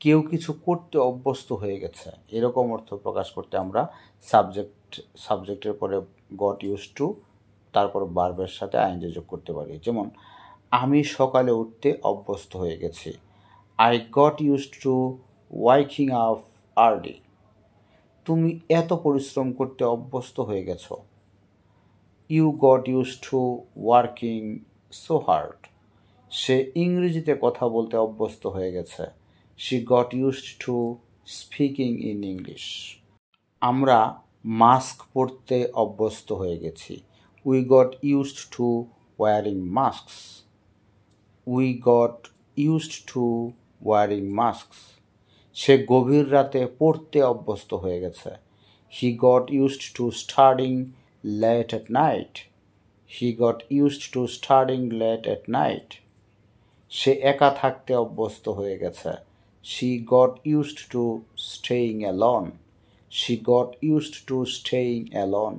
কেউ কিছু করতে অভ্যস্ত হয়ে গেছে, এরকম অর্থ প্রকাশ করতে আমরা সাবজেক্টের পরে গট ইউজ টু তারপর ভার্বের সাথে আইএনজি যোগ করতে পারি। যেমন আমি সকালে উঠতে অভ্যস্ত হয়ে গেছি, I got used to waking up early. তুমি এত পরিশ্রম করতে অভ্যস্ত হয়ে গেছো, you got used to working so hard. সে ইংরেজিতে কথা বলতে অভ্যস্ত হয়ে গেছে, she got used to speaking in English. আমরা মাস্ক পরতে অভ্যস্ত হয়ে গেছি, we got used to wearing masks. We got used to wearing masks. সে গভীর রাতে পড়তে অভ্যস্ত হয়ে গেছে, he got used to studying late at night. He got used to studying late at night. সে একা থাকতে অভ্যস্ত হয়ে গেছে, she got used to staying alone. She got used to staying alone.